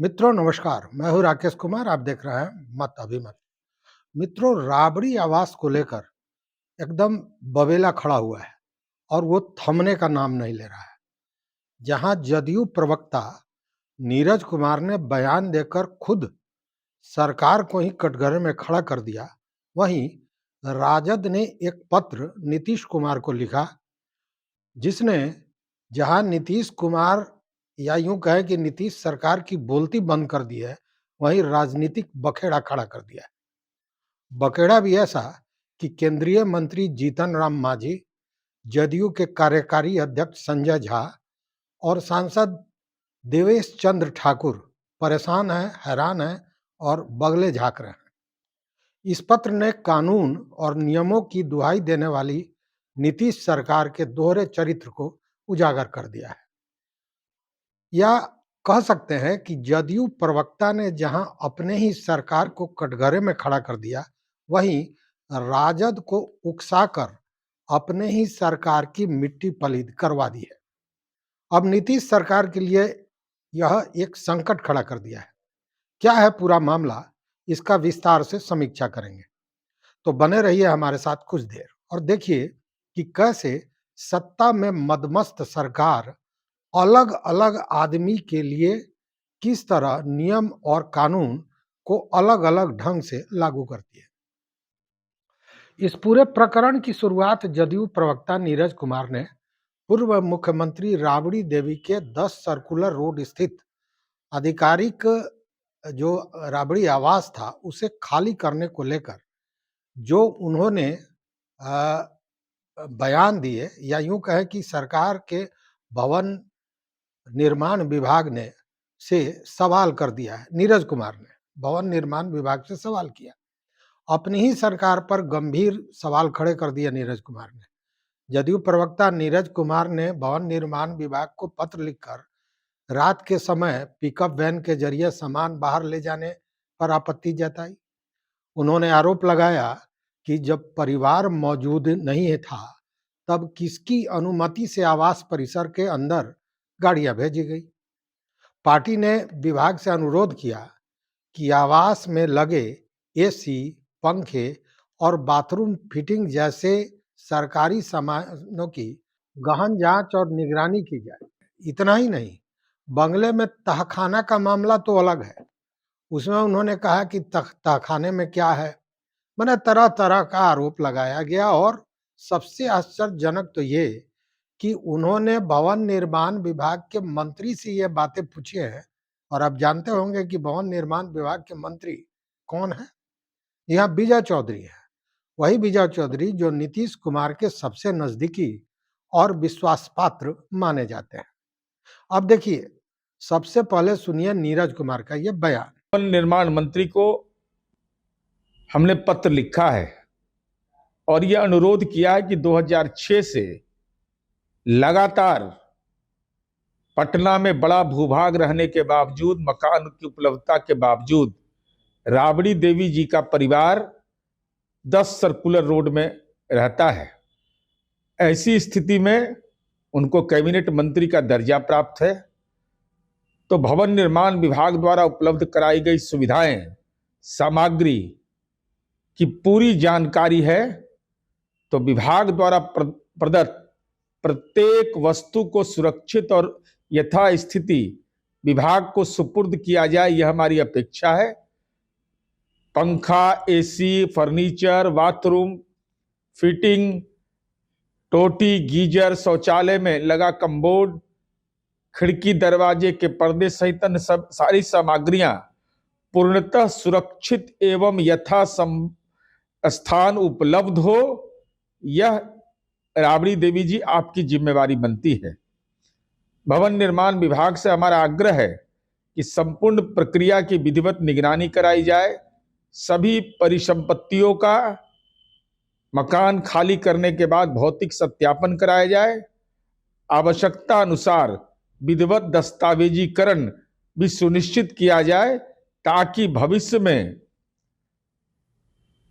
मित्रों नमस्कार, मैं हूँ राकेश कुमार। आप देख रहे हैं मत अभिमत। मित्रों, राबड़ी आवास को लेकर एकदम बवेला खड़ा हुआ है और वो थमने का नाम नहीं ले रहा है। जहां जदयू प्रवक्ता नीरज कुमार ने बयान देकर खुद सरकार को ही कटघरे में खड़ा कर दिया, वहीं राजद ने एक पत्र नीतीश कुमार को लिखा, जिसने जहां नीतीश कुमार या यूं कहे कि नीतीश सरकार की बोलती बंद कर दी है, वहीं राजनीतिक बखेड़ा खड़ा कर दिया है। बखेड़ा भी ऐसा कि केंद्रीय मंत्री जीतन राम मांझी, जदयू के कार्यकारी अध्यक्ष संजय झा और सांसद देवेश चंद्र ठाकुर परेशान हैं, हैरान हैं और बगले झांक रहे हैं। इस पत्र ने कानून और नियमों की दुहाई देने वाली नीतीश सरकार के दोहरे चरित्र को उजागर कर दिया है। या कह सकते हैं कि जदयू प्रवक्ता ने जहां अपने ही सरकार को कटघरे में खड़ा कर दिया, वहीं राजद को उकसाकर अपने ही सरकार की मिट्टी पलीद करवा दी है। अब नीतीश सरकार के लिए यह एक संकट खड़ा कर दिया है। क्या है पूरा मामला, इसका विस्तार से समीक्षा करेंगे, तो बने रहिए हमारे साथ कुछ देर और देखिए कि कैसे सत्ता में मदमस्त सरकार अलग अलग आदमी के लिए किस तरह नियम और कानून को अलग अलग ढंग से लागू करती है। इस पूरे प्रकरण की शुरुआत जदयू प्रवक्ता नीरज कुमार ने पूर्व मुख्यमंत्री राबड़ी देवी के 10 सर्कुलर रोड स्थित आधिकारिक जो राबड़ी आवास था उसे खाली करने को लेकर जो उन्होंने बयान दिए, या यूं कहे कि सरकार के भवन निर्माण विभाग ने से सवाल कर दिया है। नीरज कुमार ने भवन निर्माण विभाग से सवाल किया, अपनी ही सरकार पर गंभीर सवाल खड़े कर दिया नीरज कुमार ने। जदयू प्रवक्ता नीरज कुमार ने भवन निर्माण विभाग को पत्र लिखकर रात के समय पिकअप वैन के जरिए सामान बाहर ले जाने पर आपत्ति जताई। उन्होंने आरोप लगाया कि जब परिवार मौजूद नहीं था, तब किसकी अनुमति से आवास परिसर के अंदर गाड़ियां भेजी गई। पार्टी ने विभाग से अनुरोध किया कि आवास में लगे एसी, पंखे और बाथरूम फिटिंग जैसे सरकारी सामानों की गहन जांच और निगरानी की जाए। इतना ही नहीं, बंगले में तहखाना का मामला तो अलग है। उसमें उन्होंने कहा कि तहखाने में क्या है, मैंने तरह तरह का आरोप लगाया गया और सबसे आश्चर्यजनक तो ये कि उन्होंने भवन निर्माण विभाग के मंत्री से ये बातें पूछी हैं। और आप जानते होंगे कि भवन निर्माण विभाग के मंत्री कौन है? यहाँ विजय चौधरी है। वही विजय चौधरी जो नीतीश कुमार के सबसे नजदीकी और विश्वास पात्र माने जाते हैं। अब देखिए, सबसे पहले सुनिए नीरज कुमार का ये बयान। भवन निर्माण मंत्री को हमने पत्र लिखा है और यह अनुरोध किया है कि 2006 से लगातार पटना में बड़ा भूभाग रहने के बावजूद, मकान की उपलब्धता के बावजूद राबड़ी देवी जी का परिवार 10 सर्कुलर रोड में रहता है। ऐसी स्थिति में उनको कैबिनेट मंत्री का दर्जा प्राप्त है, तो भवन निर्माण विभाग द्वारा उपलब्ध कराई गई सुविधाएं, सामग्री की पूरी जानकारी है, तो विभाग द्वारा प्रदत्त प्रत्येक वस्तु को सुरक्षित और यथास्थिति विभाग को सुपुर्द किया जाए, यह हमारी अपेक्षा है। पंखा, एसी, फर्नीचर, बाथरूम फिटिंग, टोटी, गीजर, शौचालय में लगा कम्बोर्ड, खिड़की दरवाजे के पर्दे सहित अन्य सब सारी सामग्रियां पूर्णतः सुरक्षित एवं यथा स्थान उपलब्ध हो, यह राबड़ी देवी जी आपकी जिम्मेवारी बनती है। भवन निर्माण विभाग से हमारा आग्रह है कि संपूर्ण प्रक्रिया की विधिवत निगरानी कराई जाए, सभी परिसंपत्तियों का मकान खाली करने के बाद भौतिक सत्यापन कराया जाए, आवश्यकता अनुसार विधिवत दस्तावेजीकरण भी सुनिश्चित किया जाए, ताकि भविष्य में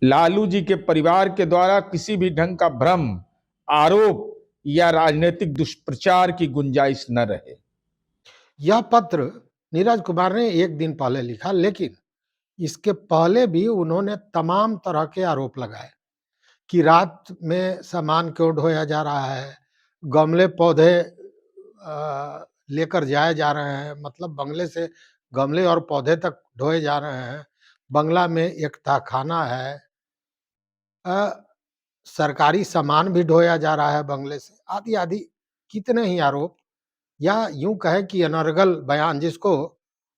लालू जी के परिवार के द्वारा किसी भी ढंग का भ्रम, आरोप या राजनीतिक दुष्प्रचार की गुंजाइश न रहे। यह पत्र नीरज कुमार ने एक दिन पहले लिखा, लेकिन इसके पहले भी उन्होंने तमाम तरह के आरोप लगाए कि रात में सामान क्यों ढोया जा रहा है, गमले पौधे लेकर जाए जा रहे हैं, मतलब बंगले से गमले और पौधे तक ढोए जा रहे हैं, बंगला में एक तहखाना है, अ, सरकारी सामान भी ढोया जा रहा है बंगले से, आदि आदि कितने ही आरोप, या यूं कहें कि अनर्गल बयान, जिसको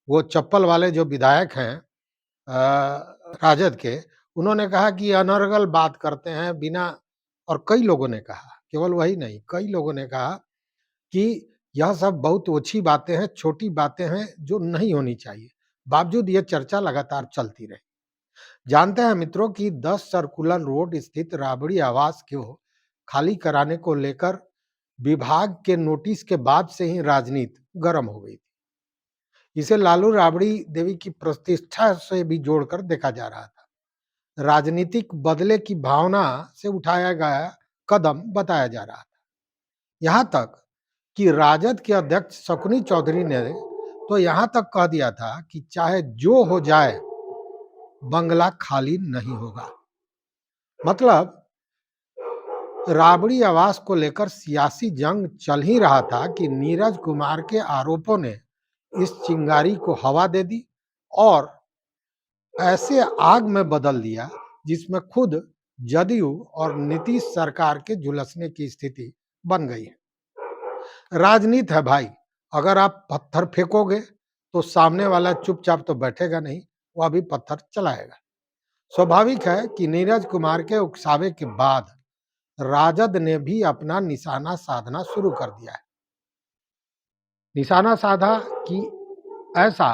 वो चप्पल वाले जो विधायक हैं राजद के, उन्होंने कहा कि अनर्गल बात करते हैं बिना, और कई लोगों ने कहा, केवल वही नहीं, कई लोगों ने कहा कि यह सब बहुत ओछी बातें हैं, छोटी बातें हैं जो नहीं होनी चाहिए। बावजूद ये चर्चा लगातार चलती रही। जानते हैं मित्रों कि 10 सर्कुलर रोड स्थित राबड़ी आवास को खाली कराने को लेकर विभाग के नोटिस के बाद से ही राजनीति गर्म हो गई थी। इसे लालू राबड़ी देवी की प्रतिष्ठा से भी जोड़कर देखा जा रहा था। राजनीतिक बदले की भावना से उठाया गया कदम बताया जा रहा था। यहाँ तक कि राजद के अध्यक्ष शकुनी चौधरी ने तो यहाँ तक कह दिया था कि चाहे जो हो जाए, बंगला खाली नहीं होगा। मतलब राबड़ी आवास को लेकर सियासी जंग चल ही रहा था कि नीरज कुमार के आरोपों ने इस चिंगारी को हवा दे दी और ऐसे आग में बदल दिया जिसमें खुद जदयू और नीतीश सरकार के झुलसने की स्थिति बन गई है। राजनीति है भाई, अगर आप पत्थर फेंकोगे तो सामने वाला चुपचाप तो बैठेगा नहीं, वह भी पत्थर चलाएगा। स्वाभाविक है कि नीरज कुमार के उकसावे के बाद राजद ने भी अपना निशाना साधना शुरू कर दिया है। निशाना साधा कि ऐसा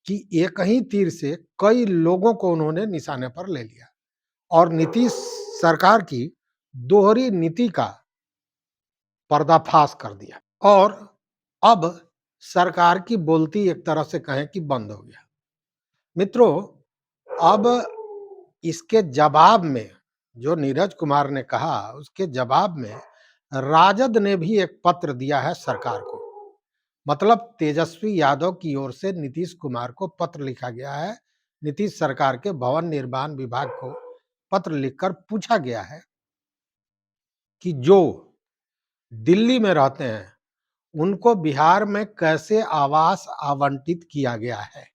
कि एक ही तीर से कई लोगों को उन्होंने निशाने पर ले लिया और नीतीश सरकार की दोहरी नीति का पर्दाफाश कर दिया और अब सरकार की बोलती एक तरह से कहें कि बंद हो गया। मित्रों, अब इसके जवाब में जो नीरज कुमार ने कहा, उसके जवाब में राजद ने भी एक पत्र दिया है सरकार को। मतलब तेजस्वी यादव की ओर से नीतीश कुमार को पत्र लिखा गया है। नीतीश सरकार के भवन निर्माण विभाग को पत्र लिखकर पूछा गया है कि जो दिल्ली में रहते हैं उनको बिहार में कैसे आवास आवंटित किया गया है,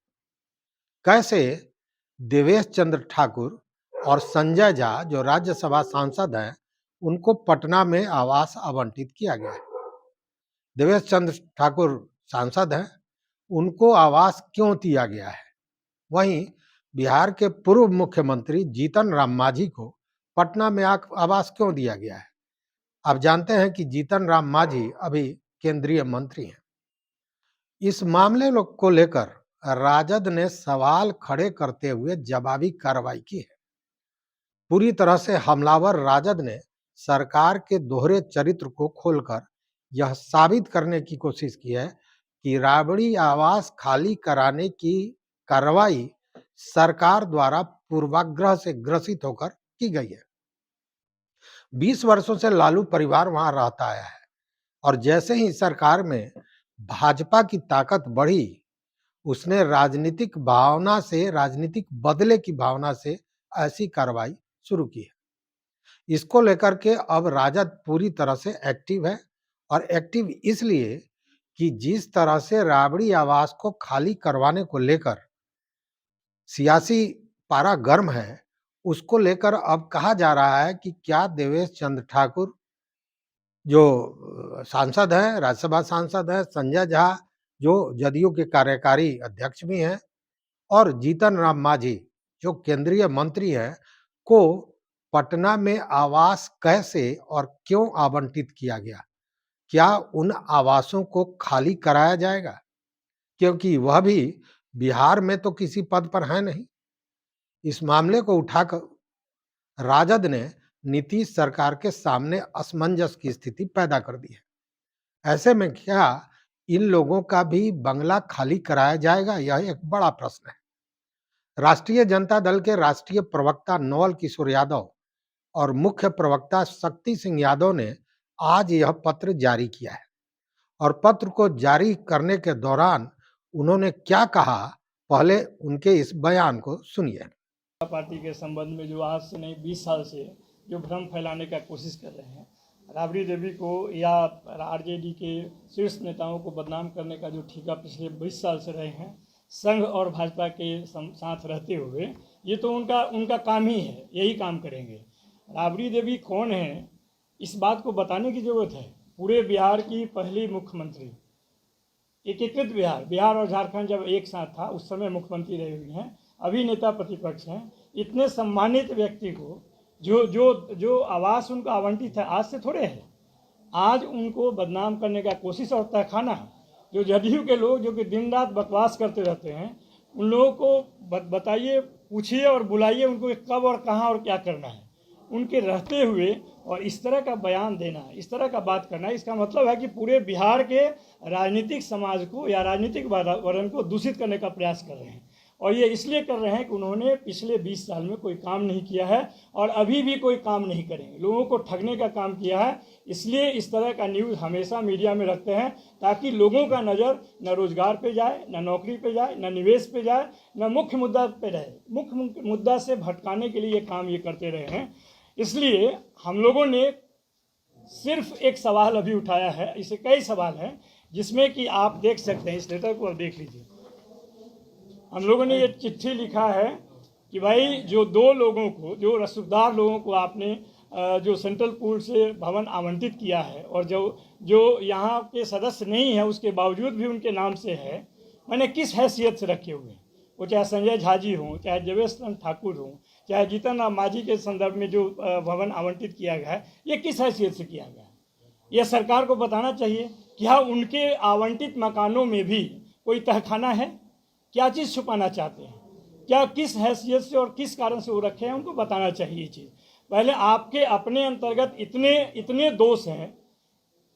कैसे देवेश चंद्र ठाकुर और संजय झा जो राज्यसभा सांसद हैं उनको पटना में आवास आवंटित किया गया है। देवेश चंद्र ठाकुर सांसद हैं, उनको आवास क्यों दिया गया है? वहीं बिहार के पूर्व मुख्यमंत्री जीतन राम मांझी को पटना में आवास क्यों दिया गया है? आप जानते हैं कि जीतन राम मांझी अभी केंद्रीय मंत्री हैं। इस मामले को लेकर राजद ने सवाल खड़े करते हुए जवाबी कार्रवाई की है। पूरी तरह से हमलावर राजद ने सरकार के दोहरे चरित्र को खोलकर यह साबित करने की कोशिश की है कि राबड़ी आवास खाली कराने की कार्रवाई सरकार द्वारा पूर्वाग्रह से ग्रसित होकर की गई है। 20 वर्षों से लालू परिवार वहां रहता आया है और जैसे ही सरकार में भाजपा की ताकत बढ़ी, उसने राजनीतिक भावना से, राजनीतिक बदले की भावना से ऐसी कार्रवाई शुरू की है। इसको लेकर के अब राजद पूरी तरह से एक्टिव है और एक्टिव इसलिए कि जिस तरह से राबड़ी आवास को खाली करवाने को लेकर सियासी पारा गर्म है, उसको लेकर अब कहा जा रहा है कि क्या देवेश चंद्र ठाकुर जो सांसद हैं, राज्यसभा सांसद हैं, संजय झा जो जदयू के कार्यकारी अध्यक्ष भी हैं और जीतन राम मांझी जो केंद्रीय मंत्री हैं, को पटना में आवास कैसे और क्यों आवंटित किया गया? क्या उन आवासों को खाली कराया जाएगा? क्योंकि वह भी बिहार में तो किसी पद पर है नहीं। इस मामले को उठाकर राजद ने नीतीश सरकार के सामने असमंजस की स्थिति पैदा कर दी है। ऐसे में क्या इन लोगों का भी बंगला खाली कराया जाएगा? यह एक बड़ा प्रश्न है। राष्ट्रीय जनता दल के राष्ट्रीय प्रवक्ता नवल किशोर यादव और मुख्य प्रवक्ता शक्ति सिंह यादव ने आज यह पत्र जारी किया है और पत्र को जारी करने के दौरान उन्होंने क्या कहा, पहले उनके इस बयान को सुनिए। पार्टी के संबंध में जो आज से नहीं 20 साल से जो भ्रम फैलाने का कोशिश कर रहे हैं, राबड़ी देवी को या आरजेडी के शीर्ष नेताओं को बदनाम करने का जो ठेका पिछले 20 साल से रहे हैं संघ और भाजपा के साथ रहते हुए, ये तो उनका काम ही है, यही काम करेंगे। राबड़ी देवी कौन है इस बात को बताने की जरूरत है। पूरे बिहार की पहली मुख्यमंत्री, एकीकृत बिहार और झारखंड जब एक साथ था उस समय मुख्यमंत्री रही हुई हैं, अभी नेता प्रतिपक्ष हैं। इतने सम्मानित व्यक्ति को जो आवास उनको आवंटित है आज से थोड़े है, आज उनको बदनाम करने का कोशिश और तहखाना जो जदयू के लोग जो कि दिन रात बकवास करते रहते हैं, उन लोगों को बताइए, पूछिए और बुलाइए उनको कि कब और कहाँ और क्या करना है। उनके रहते हुए और इस तरह का बयान देना, इस तरह का बात करना, इसका मतलब है कि पूरे बिहार के राजनीतिक समाज को या राजनीतिक वातावरण को दूषित करने का प्रयास कर रहे हैं। और ये इसलिए कर रहे हैं कि उन्होंने पिछले 20 साल में कोई काम नहीं किया है और अभी भी कोई काम नहीं करेंगे, लोगों को ठगने का काम किया है। इसलिए इस तरह का न्यूज़ हमेशा मीडिया में रखते हैं ताकि लोगों का नज़र न रोजगार पे जाए, न नौकरी पे जाए, न निवेश पे जाए, न मुख्य मुद्दा पे रहे। मुख्य मुद्दा से भटकाने के लिए काम ये करते रहे हैं। इसलिए हम लोगों ने सिर्फ एक सवाल अभी उठाया है, इसे कई सवाल हैं जिसमें कि आप देख सकते हैं, इस लेटर को आप देख लीजिए। हम लोगों ने ये चिट्ठी लिखा है कि भाई जो दो लोगों को, जो रसूखदार लोगों को आपने जो सेंट्रल पूल से भवन आवंटित किया है और जो यहाँ के सदस्य नहीं है उसके बावजूद भी उनके नाम से है, मैंने किस हैसियत से रखे हुए हैं। वो चाहे संजय झा जी हों, चाहे जवेश ठाकुर हों, चाहे जीतन राम मांझी के संदर्भ में जो भवन आवंटित किया गया है, ये किस हैसियत से किया गया है। यह सरकार को बताना चाहिए कि हाँ, उनके आवंटित मकानों में भी कोई तहखाना है, क्या चीज़ छुपाना चाहते हैं, क्या किस हैसियत से और किस कारण से वो रखे हैं, उनको बताना चाहिए ये चीज़। पहले आपके अपने अंतर्गत इतने दोष हैं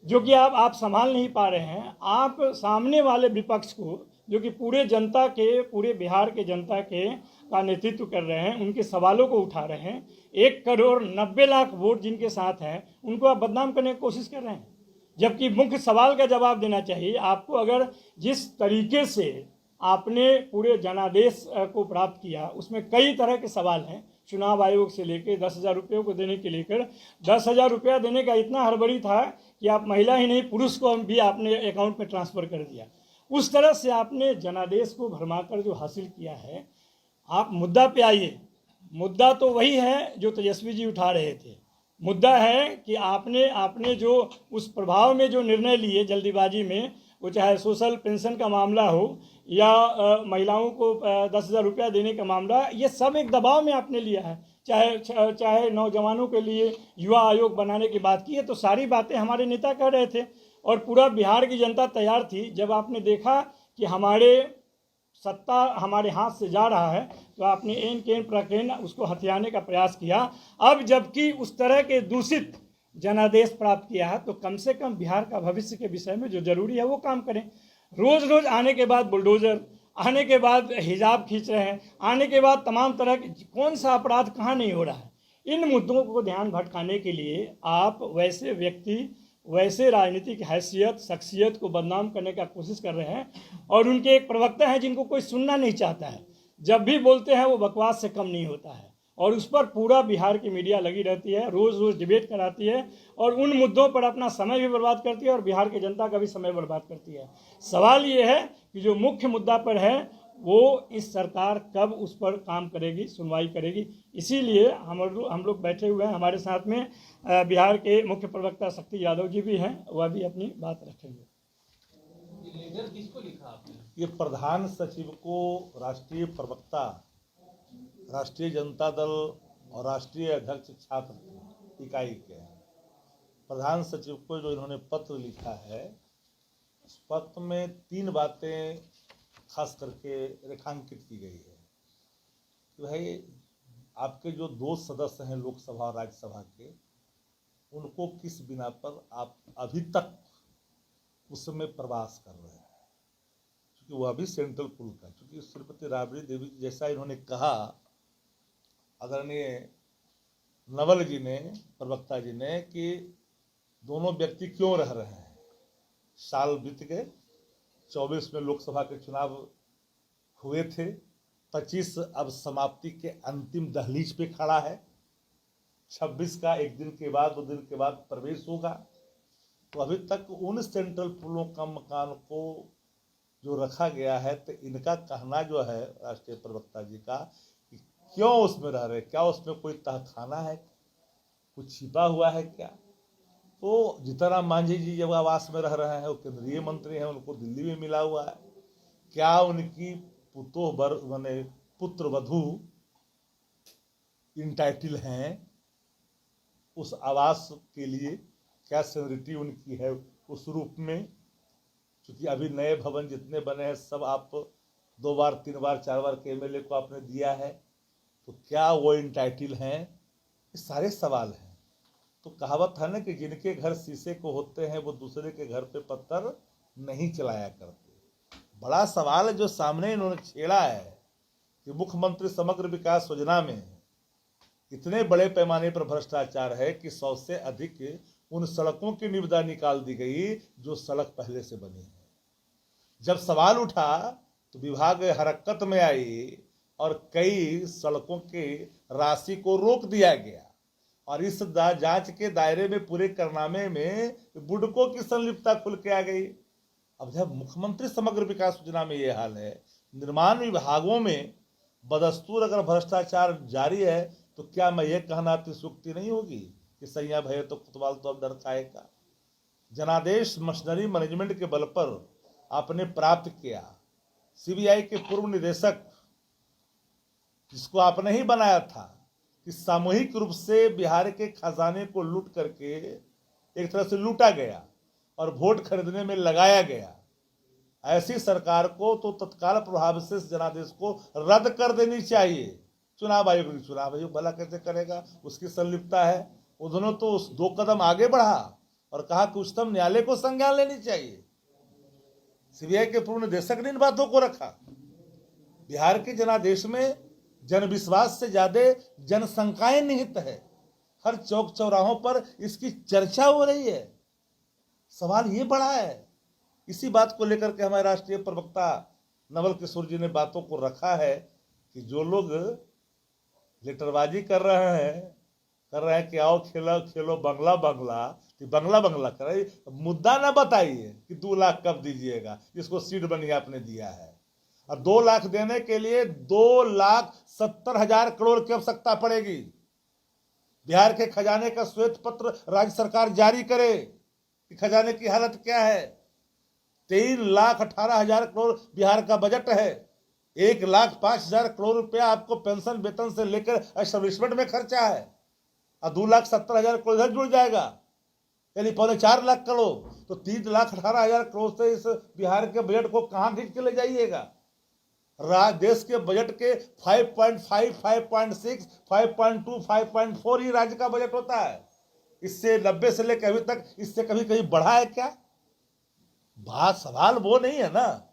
जो कि आप संभाल नहीं पा रहे हैं। आप सामने वाले विपक्ष को, जो कि पूरे बिहार के जनता का नेतृत्व कर रहे हैं, उनके सवालों को उठा रहे हैं, 1,90,00,000 वोट जिनके साथ हैं, उनको आप बदनाम करने की कोशिश कर रहे हैं। जबकि मुख्य सवाल का जवाब देना चाहिए आपको। अगर जिस तरीके से आपने पूरे जनादेश को प्राप्त किया, उसमें कई तरह के सवाल हैं, चुनाव आयोग से लेकर 10,000 रुपये को देने के लेकर 10,000 रुपया देने का इतना हड़बड़ी था कि आप महिला ही नहीं पुरुष को भी आपने अकाउंट में ट्रांसफ़र कर दिया। उस तरह से आपने जनादेश को भरमाकर जो हासिल किया है। आप मुद्दा पे आइए। मुद्दा तो वही है जो तेजस्वी जी उठा रहे थे। मुद्दा है कि आपने जो उस प्रभाव में जो निर्णय लिए जल्दीबाजी में, वो चाहे सोशल पेंशन का मामला हो या महिलाओं को 10,000 रुपया देने का मामला, ये सब एक दबाव में आपने लिया है। चाहे नौजवानों के लिए युवा आयोग बनाने की बात की है, तो सारी बातें हमारे नेता कर रहे थे और पूरा बिहार की जनता तैयार थी। जब आपने देखा कि सत्ता हमारे हाथ से जा रहा है, तो आपने एन केन प्रकेन उसको हथियाने का प्रयास किया। अब जबकि उस तरह के दूषित जनादेश प्राप्त किया है, तो कम से कम बिहार का भविष्य के विषय में जो जरूरी है वो काम करें। रोज रोज आने के बाद बुलडोजर, आने के बाद हिजाब खींच रहे हैं, आने के बाद तमाम तरह के, कौन सा अपराध कहाँ नहीं हो रहा है। इन मुद्दों को ध्यान भटकाने के लिए आप वैसे व्यक्ति, वैसे राजनीतिक हैसियत, शख्सियत को बदनाम करने का कोशिश कर रहे हैं। और उनके एक प्रवक्ता हैं जिनको कोई सुनना नहीं चाहता है, जब भी बोलते हैं वो बकवास से कम नहीं होता है, और उस पर पूरा बिहार की मीडिया लगी रहती है, रोज़ रोज़ डिबेट कराती है और उन मुद्दों पर अपना समय भी बर्बाद करती है और बिहार की जनता का भी समय बर्बाद करती है। सवाल ये है कि जो मुख्य मुद्दा पर है वो इस सरकार कब उस पर काम करेगी, सुनवाई करेगी। इसीलिए हम लोग बैठे हुए हैं। हमारे साथ में बिहार के मुख्य प्रवक्ता शक्ति यादव जी भी हैं, वह भी अपनी बात रखेंगे। किसको लिखा आपने? ये प्रधान सचिव को राष्ट्रीय प्रवक्ता, राष्ट्रीय जनता दल और राष्ट्रीय अध्यक्ष छात्र इकाई के प्रधान सचिव को जो इन्होंने पत्र लिखा है, उस पत्र में 3 बातें खास करके रेखांकित की गई है कि भाई आपके जो 2 सदस्य हैं लोकसभा और राज्यसभा के, उनको किस बिना पर आप अभी तक उसमें प्रवास कर रहे हैं, क्योंकि वह भी सेंट्रल पुल का, क्योंकि श्रीमती राबड़ी देवी जैसा इन्होंने कहा, आदरणीय नवल जी ने, प्रवक्ता जी ने, कि दोनों व्यक्ति क्यों रह रहे हैं, साल बीत गए, 24 में लोकसभा के चुनाव हुए थे, 25 अब समाप्ति के अंतिम दहलीज पे खड़ा है, 26 का एक दिन के बाद 2 दिन के बाद प्रवेश होगा। तो अभी तक उन सेंट्रल पुलों का मकान को जो रखा गया है, तो इनका कहना जो है राष्ट्रीय प्रवक्ता जी का कि क्यों उसमें रह रहे, क्या उसमें कोई तहखाना है, कुछ छिपा हुआ है क्या? तो जीतनराम मांझी जी जब आवास में रह रहे हैं, वो केंद्रीय मंत्री हैं, उनको दिल्ली में मिला हुआ है, क्या उनकी माने पुत्र वधू इंटाइटल हैं उस आवास के लिए? क्या सेनिटी उनकी है उस रूप में? क्योंकि अभी नए भवन जितने बने हैं सब आप 2 बार 3 बार 4 बार के एमएलए को आपने दिया है, तो क्या वो इंटाइटल हैं? ये सारे सवाल हैं। तो कहावत है ना कि जिनके घर शीशे को होते हैं वो दूसरे के घर पे पत्थर नहीं चलाया करते। बड़ा सवाल जो सामने इन्होंने छेड़ा है कि मुख्यमंत्री समग्र विकास योजना में इतने बड़े पैमाने पर भ्रष्टाचार है कि 100 से अधिक उन सड़कों की निविदा निकाल दी गई जो सड़क पहले से बनी है। जब सवाल उठा तो विभाग हरकत में आई और कई सड़कों के राशि को रोक दिया गया और इस जांच के दायरे में पूरे कारनामे में बुडको की संलिप्तता खुल के आ गई। अब जब मुख्यमंत्री समग्र विकास योजना में ये हाल है, निर्माण विभागों में बदस्तूर अगर भ्रष्टाचार जारी है, तो क्या मैं ये कहना अतिशयोक्ति नहीं होगी कि सैया भय तो कुतवाल तो अब डर खाएगा? जनादेश मशीनरी मैनेजमेंट के बल पर आपने प्राप्त किया। सीबीआई के पूर्व निदेशक जिसको आपने ही बनाया था कि सामूहिक रूप से बिहार के खजाने को लूट करके एक तरह से लूटा गया और वोट खरीदने में लगाया गया, ऐसी सरकार को तो तत्काल प्रभाव से इस जनादेश को रद्द कर देनी चाहिए। चुनाव आयोग भला कैसे करेगा? उसकी संलिप्तता है। उन्होंने तो उस 2 कदम आगे बढ़ा और कहा कि उच्चतम न्यायालय को संज्ञान लेनी चाहिए। सीबीआई के पूर्व निदेशक ने इन बातों को रखा। बिहार के जनादेश में जनविश्वास से ज्यादा जनशंकाएं निहित है। हर चौक चौराहों पर इसकी चर्चा हो रही है। सवाल ये बड़ा है। इसी बात को लेकर के हमारे राष्ट्रीय प्रवक्ता नवल किशोर जी ने बातों को रखा है कि जो लोग लेटरबाजी कर रहे हैं कि आओ खेलो खेलो बंगला बंगला, तो बंगला बंगला करे, मुद्दा ना बताइए कि 2 लाख कब दीजिएगा, इसको सीट बनी आपने दिया है। और 2 लाख देने के लिए 2,70,000 करोड़ की आवश्यकता पड़ेगी। बिहार के खजाने का श्वेत पत्र राज्य सरकार जारी करे कि खजाने की हालत क्या है। 3,18,000 करोड़ बिहार का बजट है। 1,05,000 करोड़ रुपया आपको पेंशन वेतन से लेकर एस्टेब्लिशमेंट में खर्चा है और 2,70,000 करोड़ इधर जुड़ जाएगा, यानी 4.25 लाख करोड़। तो 3,18,000 करोड़ से इस बिहार के बजट को कहां खींच के ले जाइएगा? देश के बजट के 5.5, 5.6, 5.2, 5.4 ही राज्य का बजट होता है। इससे 90 से लेकर अभी तक इससे कभी कहीं बढ़ा है क्या? बात सवाल वो नहीं है ना।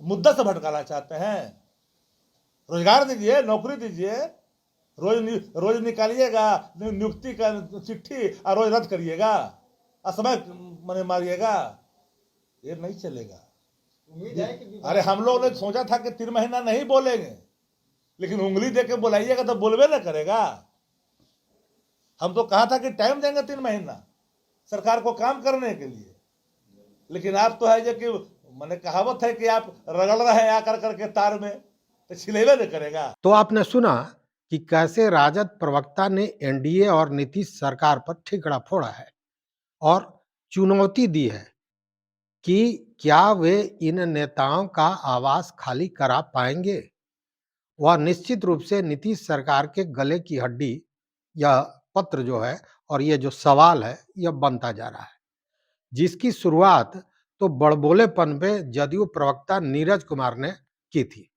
मुद्दा से भटकाना चाहते हैं। रोजगार दीजिए, नौकरी दीजिए, रोज निकालिएगा नियुक्ति का चिट्ठी और रोज रद्द करिएगा, असमय मने मारिएगा, ये नहीं चलेगा। अरे हम लोग ने सोचा था कि 3 महीना नहीं बोलेंगे, लेकिन उंगली दे के बुलाइएगा तो बोलबे ना करेगा। हम तो कहा था कि टाइम देंगे 3 महीना सरकार को काम करने के लिए, लेकिन आप तो है जो कि मैंने कहावत है कि आप रगड़ रहे हैं आकर करके तार में, तो छिलेबे नहीं करेगा। तो आपने सुना कि कैसे राजद प्रवक्ता ने एनडीए और नीतीश सरकार पर ठिकरा फोड़ा है और चुनौती दी है कि क्या वे इन नेताओं का आवास खाली करा पाएंगे। वह निश्चित रूप से नीतीश सरकार के गले की हड्डी यह पत्र जो है और ये जो सवाल है यह बनता जा रहा है, जिसकी शुरुआत तो बड़बोलेपन पे जदयू प्रवक्ता नीरज कुमार ने की थी।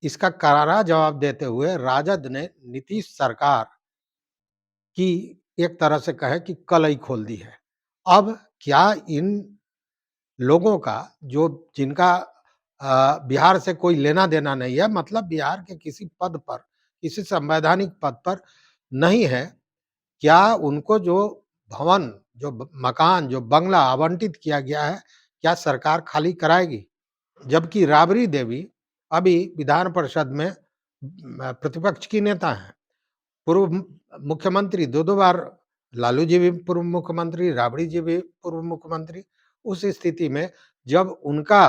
इसका करारा जवाब देते हुए राजद ने नीतीश सरकार की एक तरह से कहे कि कलई खोल दी है। अब क्या इन लोगों का जो जिनका बिहार से कोई लेना देना नहीं है, मतलब बिहार के किसी पद पर, किसी संवैधानिक पद पर नहीं है, क्या उनको जो भवन, जो मकान, जो बंगला आवंटित किया गया है, क्या सरकार खाली कराएगी? जबकि राबड़ी देवी अभी विधान परिषद में प्रतिपक्ष की नेता हैं। पूर्व मुख्यमंत्री 2-2 बार, लालू जी भी पूर्व मुख्यमंत्री, राबड़ी जी भी पूर्व मुख्यमंत्री। उस स्थिति में जब उनका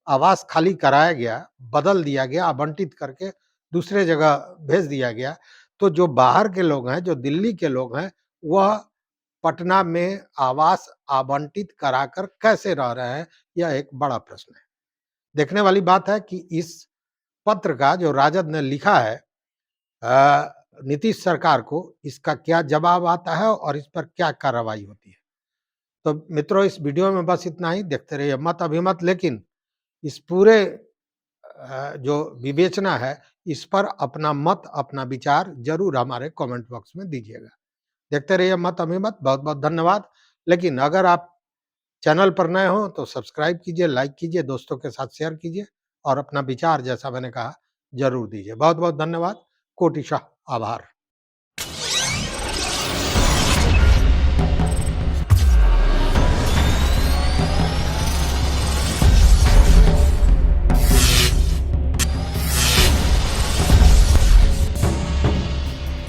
आवास खाली कराया गया, बदल दिया गया, आवंटित करके दूसरे जगह भेज दिया गया, तो जो बाहर के लोग हैं, जो दिल्ली के लोग हैं, वह पटना में आवास आवंटित कराकर कैसे रह रहे हैं? यह एक बड़ा प्रश्न है। देखने वाली बात है कि इस पत्र का जो राजद ने लिखा है नीतीश सरकार को, इसका क्या जवाब आता है और इस पर क्या कार्रवाई होती है। तो मित्रों, इस वीडियो में बस इतना ही। देखते रहिए मत अभिमत, लेकिन इस पूरे जो विवेचना है, इस पर अपना मत, अपना विचार जरूर हमारे कमेंट बॉक्स में दीजिएगा। देखते रहिए मत अभिमत। बहुत बहुत धन्यवाद। लेकिन अगर आप चैनल पर नए हो तो सब्सक्राइब कीजिए, लाइक कीजिए, दोस्तों के साथ शेयर कीजिए और अपना विचार, जैसा मैंने कहा, जरूर दीजिए। बहुत बहुत धन्यवाद। कोटिशाह आभार।